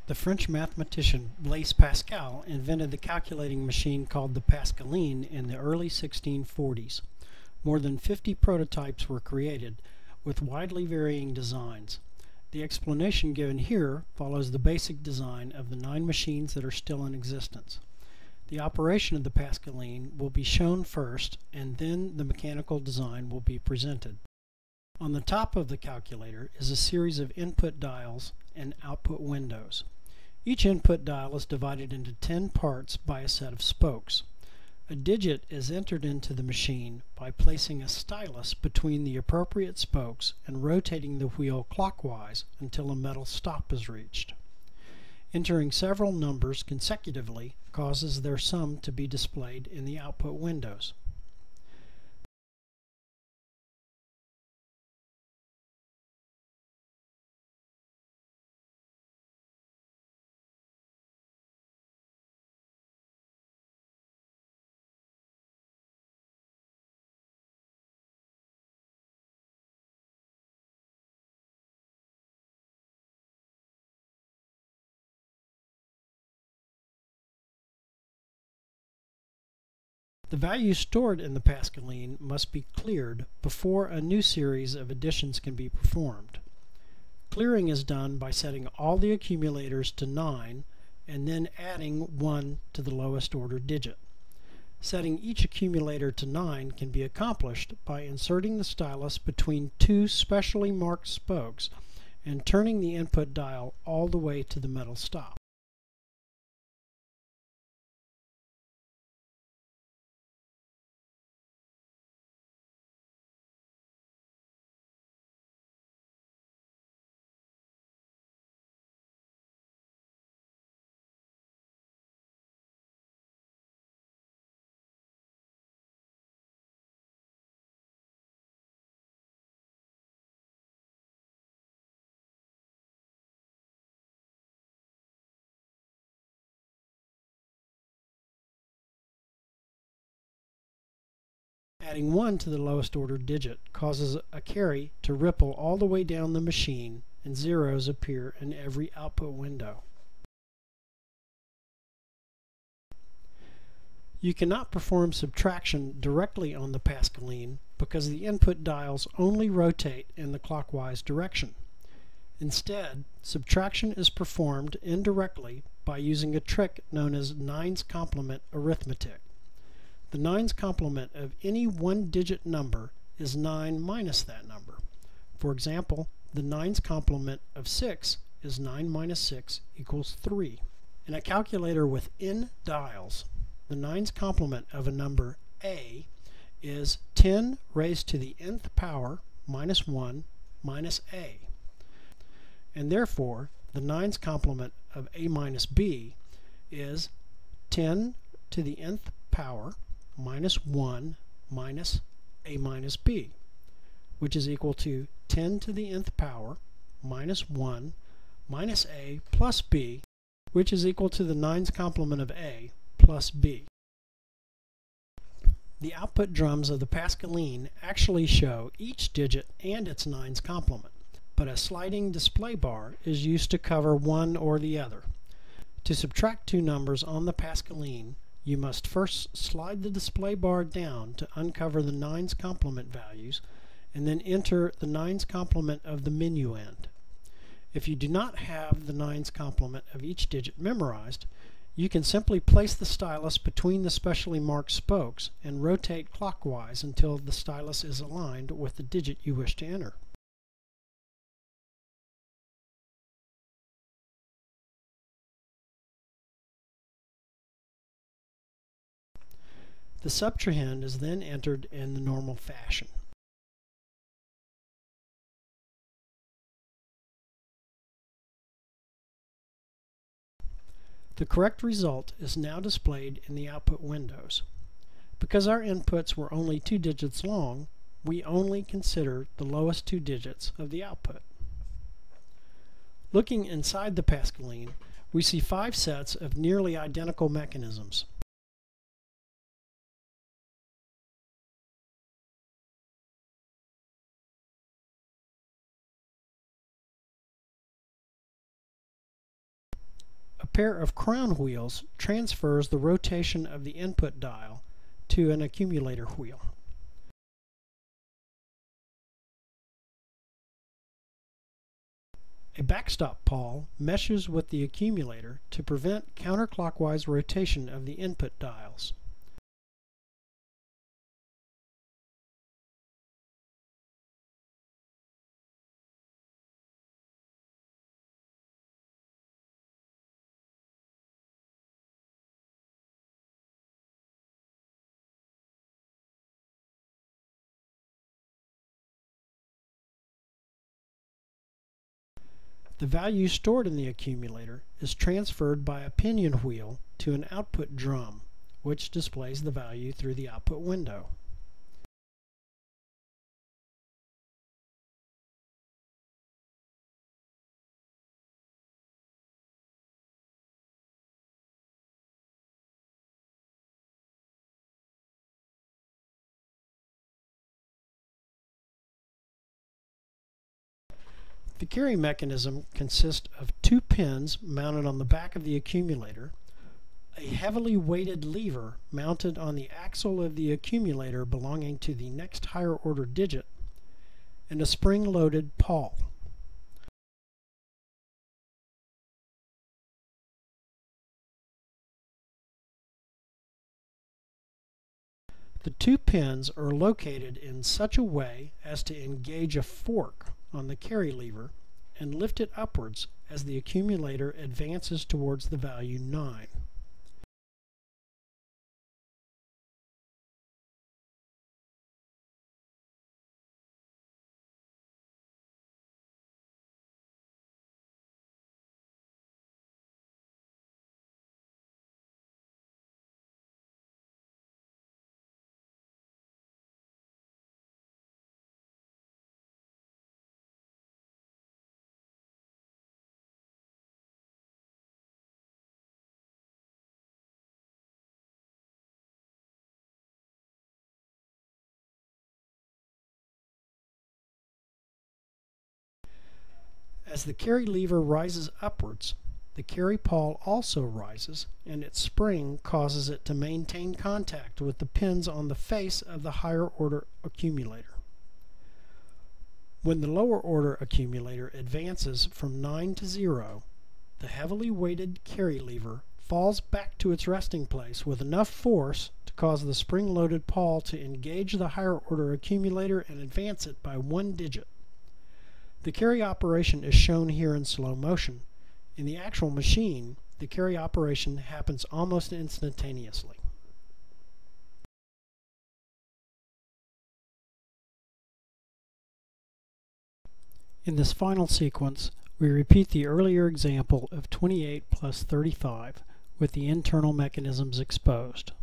The French mathematician Blaise Pascal invented the calculating machine called the PAscaline in the early 1640s. More than 50 prototypes were created, with widely varying designs. The explanation given here follows the basic design of the 9 machines that are still in existence. The operation of the PAscaline will be shown first, and then the mechanical design will be presented. On the top of the calculator is a series of input dials and output windows. Each input dial is divided into 10 parts by a set of spokes. A digit is entered into the machine by placing a stylus between the appropriate spokes and rotating the wheel clockwise until a metal stop is reached. Entering several numbers consecutively causes their sum to be displayed in the output windows. The values stored in the PAscaline must be cleared before a new series of additions can be performed. Clearing is done by setting all the accumulators to 9 and then adding 1 to the lowest order digit. Setting each accumulator to 9 can be accomplished by inserting the stylus between 2 specially marked spokes and turning the input dial all the way to the metal stop. Adding 1 to the lowest order digit causes a carry to ripple all the way down the machine, and zeros appear in every output window. You cannot perform subtraction directly on the PAscaline because the input dials only rotate in the clockwise direction. Instead, subtraction is performed indirectly by using a trick known as 9's complement arithmetic. The 9's complement of any one-digit number is 9 minus that number. For example, the 9's complement of 6 is 9 minus 6 equals 3. In a calculator with n dials, the 9's complement of a number a is 10 raised to the nth power minus 1 minus a. And therefore, the 9's complement of a minus b is 10 to the nth power minus 1 minus a minus b, which is equal to 10 to the nth power minus 1 minus a plus b, which is equal to the 9's complement of a plus b. The output drums of the PAscaline actually show each digit and its 9's complement, but a sliding display bar is used to cover one or the other. To subtract two numbers on the PAscaline, you must first slide the display bar down to uncover the 9's complement values, and then enter the 9's complement of the menu end. If you do not have the 9's complement of each digit memorized, you can simply place the stylus between the specially marked spokes and rotate clockwise until the stylus is aligned with the digit you wish to enter. The subtrahend is then entered in the normal fashion. The correct result is now displayed in the output windows. Because our inputs were only 2 digits long, we only consider the lowest 2 digits of the output. Looking inside the PAscaline, we see 5 sets of nearly identical mechanisms. pair of crown wheels transfers the rotation of the input dial to an accumulator wheel. A backstop pawl meshes with the accumulator to prevent counterclockwise rotation of the input dials. The value stored in the accumulator is transferred by a pinion wheel to an output drum, which displays the value through the output window. The carry mechanism consists of two pins mounted on the back of the accumulator, a heavily weighted lever mounted on the axle of the accumulator belonging to the next higher order digit, and a spring-loaded pawl. The two pins are located in such a way as to engage a fork on the carry lever and lift it upwards as the accumulator advances towards the value 9. As the carry lever rises upwards, the carry pawl also rises, and its spring causes it to maintain contact with the pins on the face of the higher order accumulator. When the lower order accumulator advances from 9 to 0, the heavily weighted carry lever falls back to its resting place with enough force to cause the spring-loaded pawl to engage the higher order accumulator and advance it by 1 digit. The carry operation is shown here in slow motion. In the actual machine, the carry operation happens almost instantaneously. In this final sequence, we repeat the earlier example of 28 plus 35 with the internal mechanisms exposed.